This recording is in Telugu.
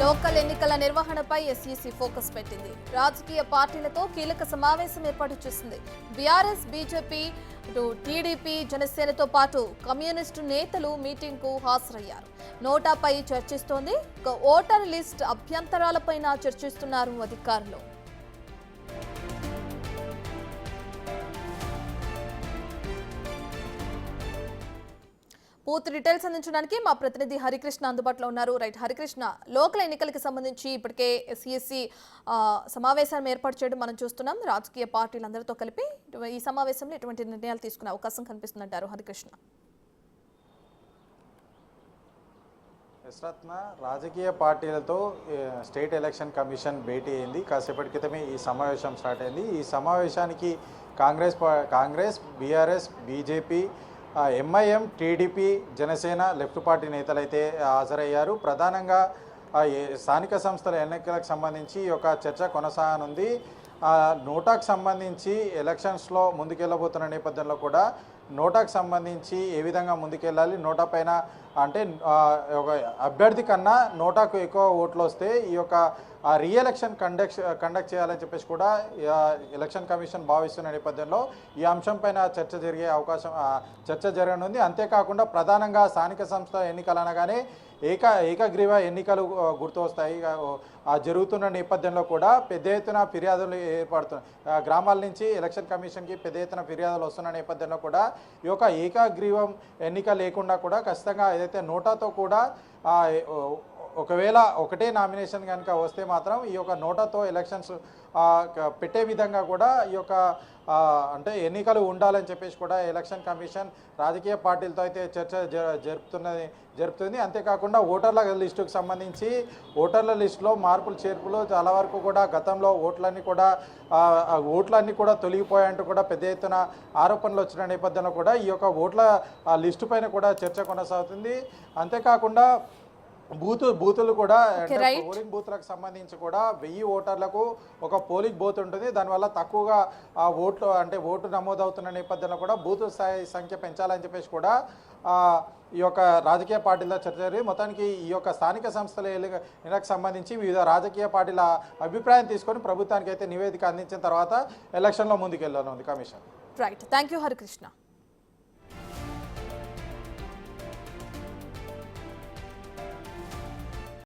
లోకల్ ఎన్నికల నిర్వహణపై ఎస్ఈసీ ఫోకస్ పెట్టింది. రాజకీయ పార్టీలతో కీలక సమావేశం ఏర్పాటు చేసింది. బీఆర్ఎస్, బీజేపీ, టీడీపీ, జనసేనతో పాటు కమ్యూనిస్టు నేతలు మీటింగ్కు హాజరయ్యారు. నోటాపై చర్చిస్తోంది. ఓటర్ లిస్ట్ అభ్యంతరాలపైన చర్చిస్తున్నారు అధికారులు. పూర్తి డీటెయిల్స్ అందించడానికి మా ప్రతినిధి హరికృష్ణ అందుబాటులో ఉన్నారు. రైట్ హరికృష్ణ, లోకల్ ఎన్నికలకు సంబంధించి ఇప్పటికే ఎస్ఈసీ సమావేశాన్ని ఏర్పాటు చేయడం మనం చూస్తున్నాం. రాజకీయ పార్టీలందరితో కలిపి ఈ సమావేశంలో ఎటువంటి నిర్ణయాలు తీసుకునే అవకాశం కనిపిస్తుందంటారు హరికృష్ణ? యశ్రత్న, రాజకీయ పార్టీలతో స్టేట్ ఎలక్షన్ కమిషన్ భేటీ అయింది. కాసేపటి క్రితమే ఈ సమావేశం స్టార్ట్ అయింది. ఈ సమావేశానికి Congress, BRS, BJP, MIM, TDP, Janasena, left party నేతలైతే హాజరయ్యారు. ప్రధానంగా స్థానిక సంస్థల ఎన్నికలకు సంబంధించి ఒక చర్చ కొనసాగనుంది. నోటాకు సంబంధించి ఎలక్షన్స్లో ముందుకెళ్ళబోతున్న నేపథ్యంలో కూడా నోటాకు సంబంధించి ఏ విధంగా ముందుకెళ్ళాలి, నోటా పైన అంటే ఒక అభ్యర్థి కన్నా నోటాకు ఎక్కువ ఓట్లు వస్తే ఈ యొక్క రీఎలక్షన్ కండక్ట్ చేయాలని చెప్పేసి కూడా ఎలక్షన్ కమిషన్ భావిస్తున్న నేపథ్యంలో ఈ అంశంపైన చర్చ జరగనుంది. అంతేకాకుండా ప్రధానంగా స్థానిక సంస్థ ఎన్నికలు అనగానే ఏకగ్రీవ ఎన్నికలు గుర్తు వస్తాయి. జరుగుతున్న నేపథ్యంలో కూడా పెద్ద ఎత్తున ఫిర్యాదులు ఏర్పడుతున్నాయి. గ్రామాల నుంచి ఎలక్షన్ కమిషన్కి పెద్ద ఎత్తున ఫిర్యాదులు వస్తున్న నేపథ్యంలో కూడా ఈ యొక్క ఏకగ్రీవం ఎన్నిక లేకుండా కూడా ఖచ్చితంగా ఏదైతే నోటాతో కూడా ఒకవేళ ఒకటే నామినేషన్ కనుక వస్తే మాత్రం ఈ యొక్క నోటాతో ఎలక్షన్స్ పెట్టే విధంగా కూడా ఈ యొక్క అంటే ఎన్నికలు ఉండాలని చెప్పేసి కూడా ఎలక్షన్ కమిషన్ రాజకీయ పార్టీలతో అయితే చర్చ జరుపుతుంది. అంతేకాకుండా ఓటర్ల లిస్టుకు సంబంధించి ఓటర్ల లిస్టులో మార్పులు చేర్పులు చాలా వరకు కూడా గతంలో ఓట్లన్నీ కూడా తొలగిపోయాయంటూ కూడా పెద్ద ఎత్తున ఆరోపణలు వచ్చిన నేపథ్యంలో కూడా ఈ యొక్క ఓట్ల లిస్టు పైన కూడా చర్చ కొనసాగుతుంది. అంతేకాకుండా బూతులు కూడా పోలింగ్ బూత్లకు సంబంధించి కూడా 1000 ఓటర్లకు ఒక పోలింగ్ బూత్ ఉంటుంది. దానివల్ల తక్కువగా ఓటు నమోదవుతున్న నేపథ్యంలో కూడా బూత్ స్థాయి సంఖ్య పెంచాలని చెప్పేసి కూడా ఈ యొక్క రాజకీయ పార్టీల చర్చ జరిగి మొత్తానికి ఈ యొక్క స్థానిక సంస్థల ఎన్నికలకు సంబంధించి వివిధ రాజకీయ పార్టీల అభిప్రాయం తీసుకొని ప్రభుత్వానికి అయితే నివేదిక అందించిన తర్వాత ఎలక్షన్లో ముందుకెళ్ళనుంది commission. Right, thank you Harikrishna.